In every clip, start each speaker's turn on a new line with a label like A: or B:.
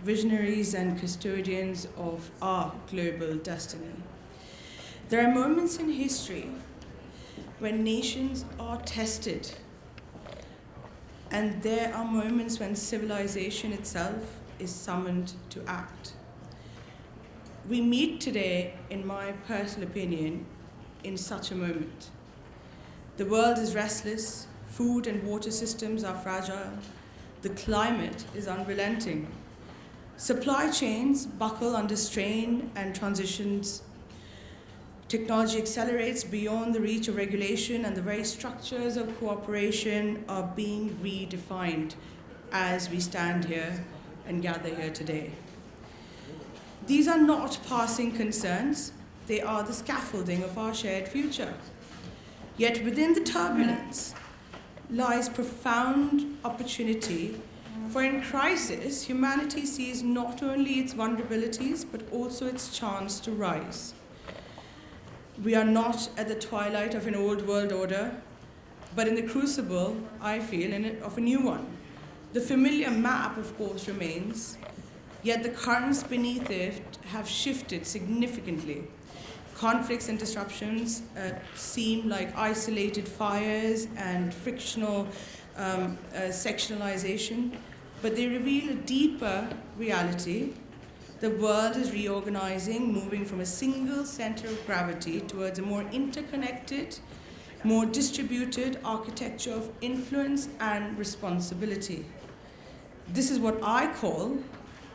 A: visionaries and custodians of our global destiny. There are moments in history when nations are tested, and there are moments when civilization itself is summoned to act. We meet today, in my personal opinion, in such a moment. The world is restless, food and water systems are fragile, the climate is unrelenting. Supply chains buckle under strain and transitions. Technology accelerates beyond the reach of regulation, and the very structures of cooperation are being redefined as we stand here and gather here today. These are not passing concerns, they are the scaffolding of our shared future. Yet within the turbulence lies profound opportunity, for in crisis, humanity sees not only its vulnerabilities, but also its chance to rise. We are not at the twilight of an old world order, but in the crucible, I feel, of a new one. The familiar map, of course, remains, yet the currents beneath it have shifted significantly. Conflicts and disruptions seem like isolated fires and frictional sectionalization, but they reveal a deeper reality. The world is reorganizing, moving from a single center of gravity towards a more interconnected, more distributed architecture of influence and responsibility. This is what I call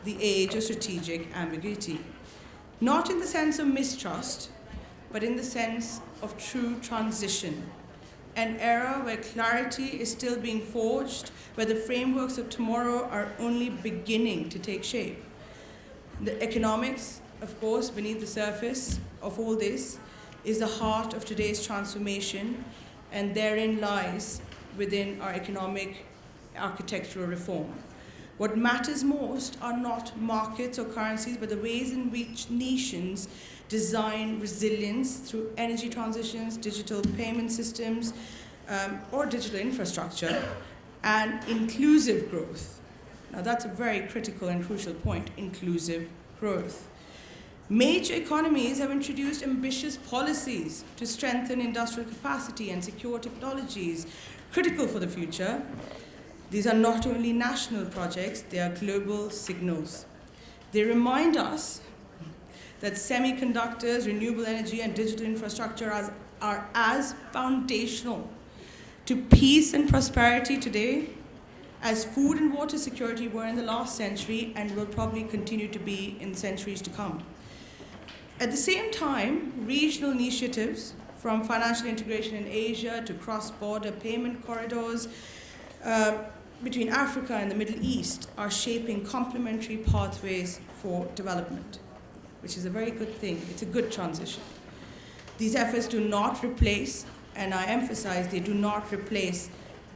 A: the age of strategic ambiguity. Not in the sense of mistrust, but in the sense of true transition. An era where clarity is still being forged, where the frameworks of tomorrow are only beginning to take shape. The economics, of course, beneath the surface of all this, is the heart of today's transformation, and therein lies within our economic architectural reform. What matters most are not markets or currencies, but the ways in which nations design resilience through energy transitions, digital payment systems, or digital infrastructure, and inclusive growth. Now that's a very critical and crucial point, inclusive growth. Major economies have introduced ambitious policies to strengthen industrial capacity and secure technologies critical for the future. These are not only national projects, they are global signals. They remind us that semiconductors, renewable energy, and digital infrastructure are as foundational to peace and prosperity today as food and water security were in the last century and will probably continue to be in centuries to come. At the same time, regional initiatives, from financial integration in Asia to cross-border payment corridors between Africa and the Middle East, are shaping complementary pathways for development, which is a very good thing. It's a good transition. These efforts do not replace, and I emphasize, they do not replace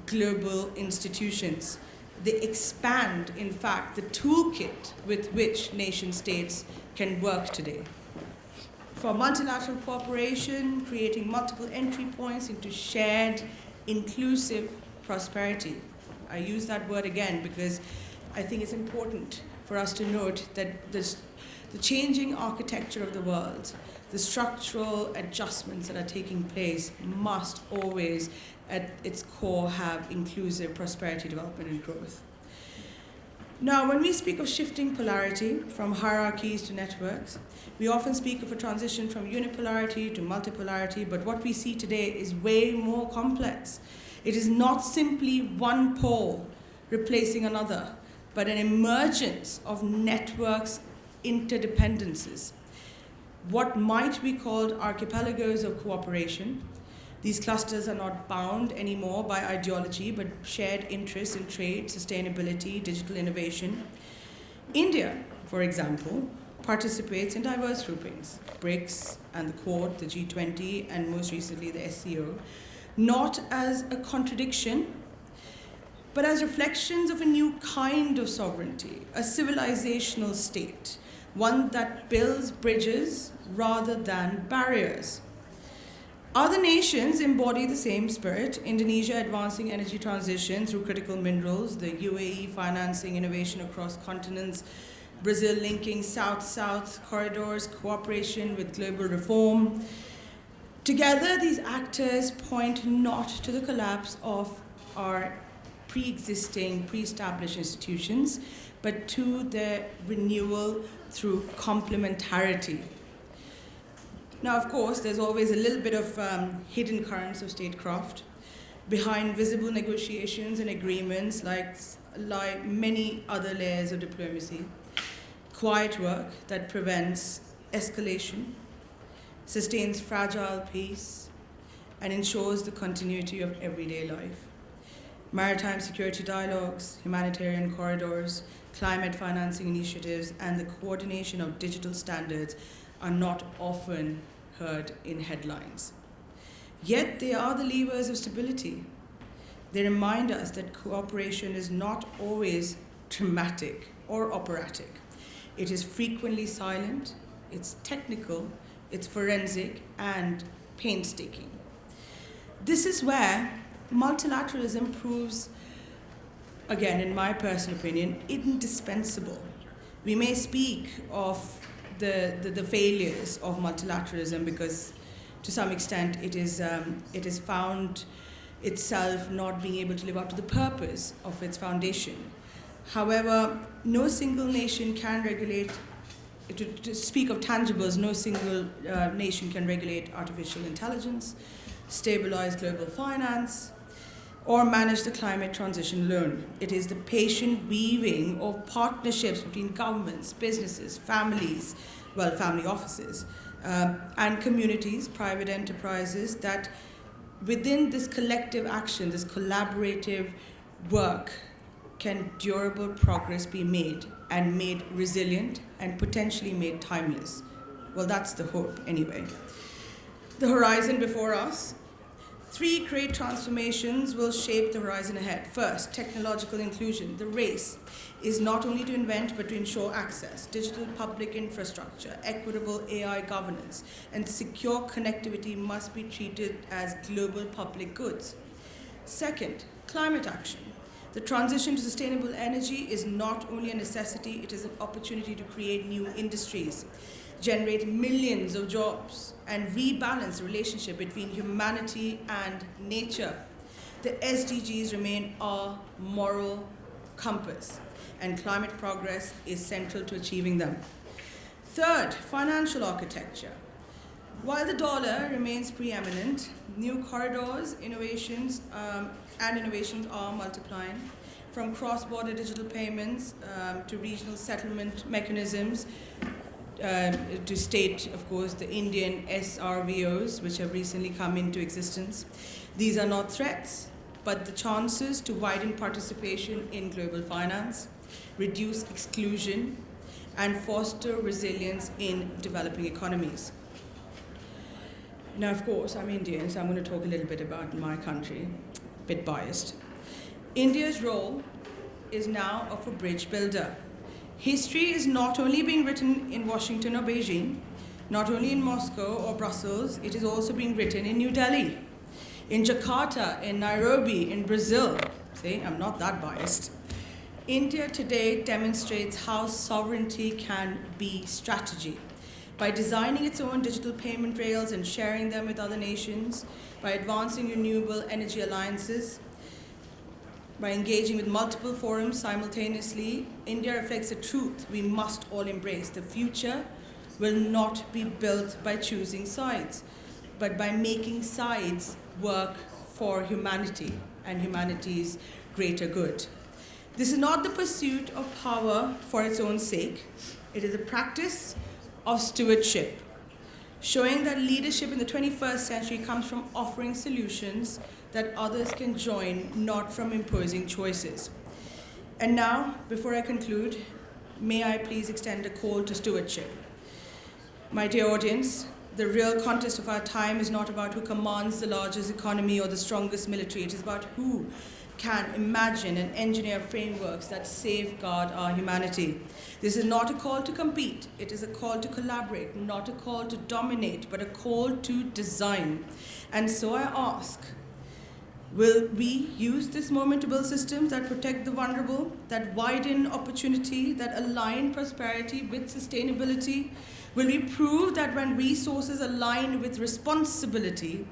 A: global institutions. They expand, in fact, the toolkit with which nation states can work today. For multilateral cooperation, creating multiple entry points into shared, inclusive prosperity. I use that word again because I think it's important for us to note that the changing architecture of the world, the structural adjustments that are taking place must always, at its core, have inclusive prosperity, development, and growth. Now, when we speak of shifting polarity from hierarchies to networks, we often speak of a transition from unipolarity to multipolarity, but what we see today is way more complex. It is not simply one pole replacing another, but an emergence of networks interdependencies. What might be called archipelagos of cooperation. These clusters are not bound anymore by ideology, but shared interests in trade, sustainability, digital innovation. India, for example, participates in diverse groupings, BRICS and the Quad, the G20, and most recently the SCO, not as a contradiction, but as reflections of a new kind of sovereignty, a civilizational state, one that builds bridges rather than barriers. Other nations embody the same spirit. Indonesia advancing energy transition through critical minerals, the UAE financing innovation across continents, Brazil linking South-South corridors, cooperation with global reform. Together, these actors point not to the collapse of our pre-existing, pre-established institutions, but to their renewal through complementarity. Now, of course, there's always a little bit of hidden currents of statecraft. Behind visible negotiations and agreements lie many other layers of diplomacy. Quiet work that prevents escalation, sustains fragile peace, and ensures the continuity of everyday life. Maritime security dialogues, humanitarian corridors, climate financing initiatives, and the coordination of digital standards are not often heard in headlines. Yet they are the levers of stability. They remind us that cooperation is not always dramatic or operatic. It is frequently silent, it's technical, it's forensic, and painstaking. This is where multilateralism proves, again, in my personal opinion, indispensable. We may speak of the failures of multilateralism because to some extent it is found itself not being able to live up to the purpose of its foundation. However, no single nation can regulate, to speak of tangibles, no single nation can regulate artificial intelligence, stabilize global finance, or manage the climate transition alone. It is the patient weaving of partnerships between governments, businesses, families, family offices, and communities, private enterprises, that within this collective action, this collaborative work, can durable progress be made, and made resilient, and potentially made timeless. Well, that's the hope, anyway. The horizon before us. 3 great transformations will shape the horizon ahead. First, technological inclusion. The race is not only to invent, but to ensure access, digital public infrastructure, equitable AI governance, and secure connectivity must be treated as global public goods. Second, climate action. The transition to sustainable energy is not only a necessity, it is an opportunity to create new industries, generate millions of jobs, and rebalance the relationship between humanity and nature. The SDGs remain our moral compass, and climate progress is central to achieving them. Third, financial architecture. While the dollar remains preeminent, new corridors, innovations are multiplying, from cross-border digital payments to regional settlement mechanisms, to state, of course, the Indian SRVOs, which have recently come into existence. These are not threats, but the chances to widen participation in global finance, reduce exclusion, and foster resilience in developing economies. Now, of course, I'm Indian, so I'm going to talk a little bit about my country, a bit biased. India's role is now of a bridge builder. History is not only being written in Washington or Beijing, not only in Moscow or Brussels, it is also being written in New Delhi, in Jakarta, in Nairobi, in Brazil. See, I'm not that biased. India today demonstrates how sovereignty can be strategy. By designing its own digital payment rails and sharing them with other nations, by advancing renewable energy alliances, by engaging with multiple forums simultaneously, India reflects a truth we must all embrace. The future will not be built by choosing sides, but by making sides work for humanity and humanity's greater good. This is not the pursuit of power for its own sake. It is a practice of stewardship, showing that leadership in the 21st century comes from offering solutions that others can join, not from imposing choices. And now, before I conclude, may I please extend a call to stewardship. My dear audience, the real contest of our time is not about who commands the largest economy or the strongest military. It is about who can imagine and engineer frameworks that safeguard our humanity. This is not a call to compete. It is a call to collaborate, not a call to dominate, but a call to design. And so I ask, Will we use this moment to build systems that protect the vulnerable, that widen opportunity, that align prosperity with sustainability? Will we prove that when resources align with responsibility,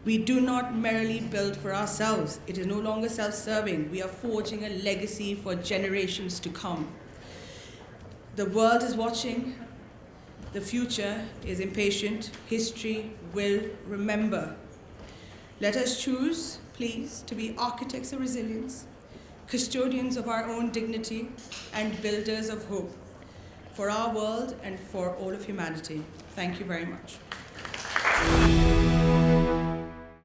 A: we do not merely build for ourselves? It is no longer self-serving. We are forging a legacy for generations to come. The world is watching. The future is impatient. History will remember. Let us choose, please, to be architects of resilience, custodians of our own dignity, and builders of hope for our world and for all of humanity. Thank you very much.